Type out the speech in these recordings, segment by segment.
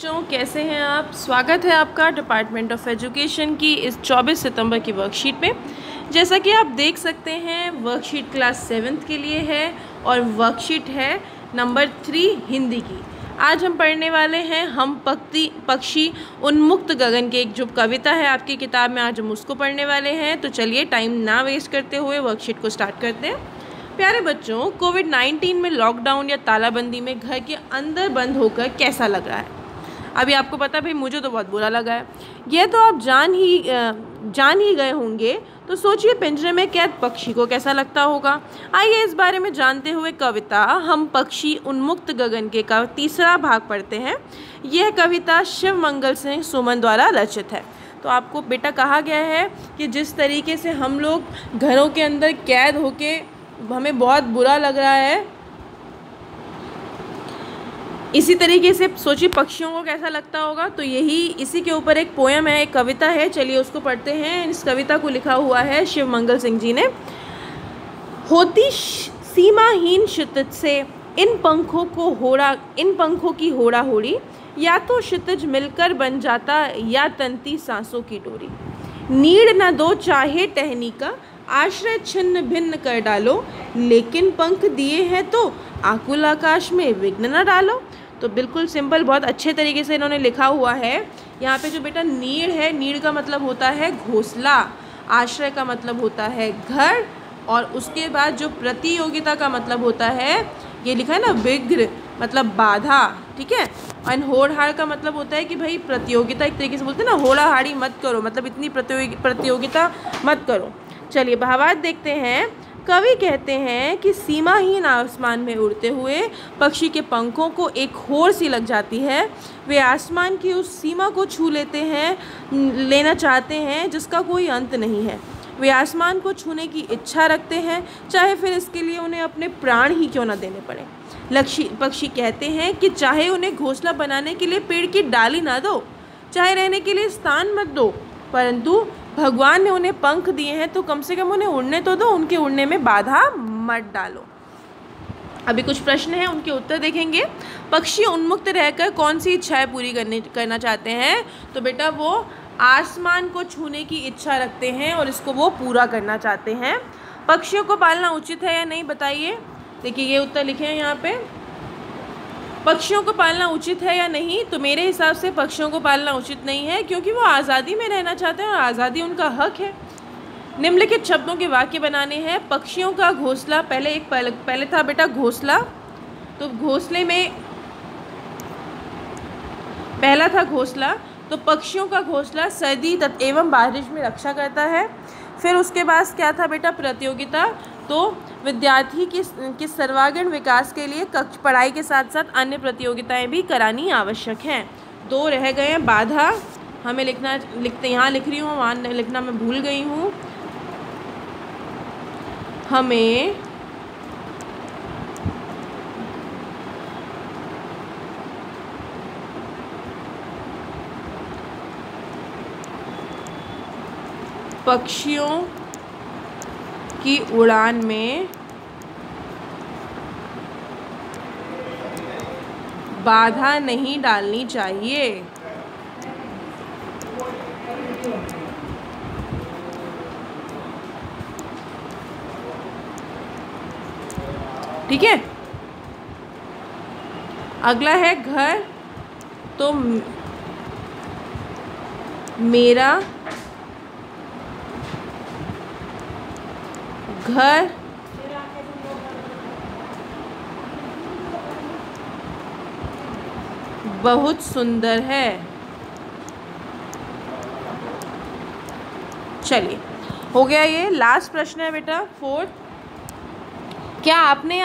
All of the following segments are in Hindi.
बच्चों, कैसे हैं आप। स्वागत है आपका डिपार्टमेंट ऑफ एजुकेशन की इस 24 सितंबर की वर्कशीट में। जैसा कि आप देख सकते हैं, वर्कशीट क्लास 7th के लिए है और वर्कशीट है नंबर 3 हिंदी की। आज हम पढ़ने वाले हैं हम पक्षी उन्मुक्त गगन की एक जो कविता है आपकी किताब में, आज हम उसको पढ़ने वाले हैं। तो चलिए टाइम ना वेस्ट करते हुए वर्कशीट को स्टार्ट करते हैं। प्यारे बच्चों, कोविड-19 में लॉकडाउन या तालाबंदी में घर के अंदर बंद होकर कैसा लग रहा है। अभी आपको पता है भाई, मुझे तो बहुत बुरा लगा है। यह तो आप जान ही गए होंगे, तो सोचिए पिंजरे में कैद पक्षी को कैसा लगता होगा। आइए इस बारे में जानते हुए कविता हम पक्षी उन्मुक्त गगन के का तीसरा भाग पढ़ते हैं। यह कविता शिव मंगल सिंह सुमन द्वारा रचित है। तो आपको बेटा कहा गया है कि जिस तरीके से हम लोग घरों के अंदर कैद होके हमें बहुत बुरा लग रहा है, इसी तरीके से सोचिए पक्षियों को कैसा लगता होगा। तो इसी के ऊपर एक पोयम है, एक कविता है। चलिए उसको पढ़ते हैं। इस कविता को लिखा हुआ है शिव मंगल सिंह जी ने। होती सीमाहीन क्षितिज से इन पंखों की होड़ा होड़ी, या तो क्षितिज मिलकर बन जाता या तंती सांसों की डोरी। नीड़ न दो चाहे टहनी का, आश्रय छिन्न भिन्न कर डालो, लेकिन पंख दिए हैं तो आकुल आकाश में विघ्न न डालो। तो बिल्कुल सिंपल, बहुत अच्छे तरीके से इन्होंने लिखा हुआ है। यहाँ पे जो बेटा नीड़ है, नीड़ का मतलब होता है घोंसला, आश्रय का मतलब होता है घर, और उसके बाद जो प्रतियोगिता का मतलब होता है, ये लिखा है ना विघ्न मतलब बाधा, ठीक है। और होड़-हाड़ का मतलब होता है कि भाई प्रतियोगिता, एक तरीके से बोलते हैं ना, होड़ा-हाड़ी मत करो, मतलब इतनी प्रतियोगिता मत करो। चलिए भावार्थ देखते हैं। कवि कहते हैं कि सीमाहीन आसमान में उड़ते हुए पक्षी के पंखों को एक होड़ सी लग जाती है। वे आसमान की उस सीमा को छू लेना चाहते हैं जिसका कोई अंत नहीं है। वे आसमान को छूने की इच्छा रखते हैं, चाहे फिर इसके लिए उन्हें अपने प्राण ही क्यों न देने पड़े। पक्षी कहते हैं कि चाहे उन्हें घोंसला बनाने के लिए पेड़ की डाली ना दो, चाहे रहने के लिए स्थान मत दो, परंतु भगवान ने उन्हें पंख दिए हैं तो कम से कम उन्हें उड़ने तो दो, उनके उड़ने में बाधा मत डालो। अभी कुछ प्रश्न हैं, उनके उत्तर देखेंगे। पक्षी उन्मुक्त रहकर कौन सी इच्छाएं पूरी करना चाहते हैं। तो बेटा वो आसमान को छूने की इच्छा रखते हैं और इसको वो पूरा करना चाहते हैं। पक्षियों को पालना उचित है या नहीं, बताइए। देखिए ये उत्तर लिखे हैं यहाँ पे। पक्षियों को पालना उचित है या नहीं, तो मेरे हिसाब से पक्षियों को पालना उचित नहीं है, क्योंकि वो आज़ादी में रहना चाहते हैं और आज़ादी उनका हक है। निम्नलिखित शब्दों के वाक्य बनाने हैं। पक्षियों का घोंसला, पहले था बेटा घोंसला, तो घोंसले में पहला था घोंसला, तो पक्षियों का घोंसला सर्दी एवं बारिश में रक्षा करता है। फिर उसके बाद क्या था बेटा, प्रतियोगिता, तो विद्यार्थी के सर्वांगीण विकास के लिए पढ़ाई के साथ साथ अन्य प्रतियोगिताएं भी करानी आवश्यक हैं। 2 रह गए हैं। बाधा हमें यहाँ लिख रही हूँ, वहाँ लिखना मैं भूल गई हूँ। हमें पक्षियों की उड़ान में बाधा नहीं डालनी चाहिए। ठीक है। अगला है घर, तो मेरा घर बहुत सुंदर है। चलिए हो गया। ये लास्ट प्रश्न है बेटा, 4th। क्या आपने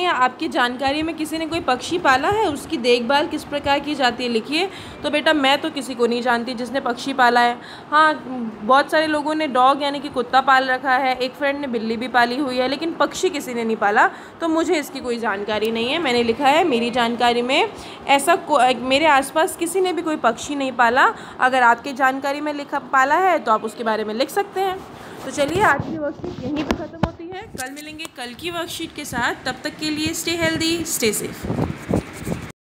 या आपकी जानकारी में किसी ने कोई पक्षी पाला है, उसकी देखभाल किस प्रकार की जाती है, लिखिए। तो बेटा मैं तो किसी को नहीं जानती जिसने पक्षी पाला है। हाँ, बहुत सारे लोगों ने डॉग यानी कि कुत्ता पाल रखा है, एक फ्रेंड ने बिल्ली भी पाली हुई है, लेकिन पक्षी किसी ने नहीं पाला, तो मुझे इसकी कोई जानकारी नहीं है। मैंने लिखा है मेरी जानकारी में ऐसा मेरे आसपास किसी ने भी कोई पक्षी नहीं पाला। अगर आपकी जानकारी में पाला है तो आप उसके बारे में लिख सकते हैं। तो चलिए आज की वर्कशीट यहीं पर ख़त्म होती है। कल मिलेंगे कल की वर्कशीट के साथ। तब तक के लिए स्टे हेल्दी, स्टे सेफ।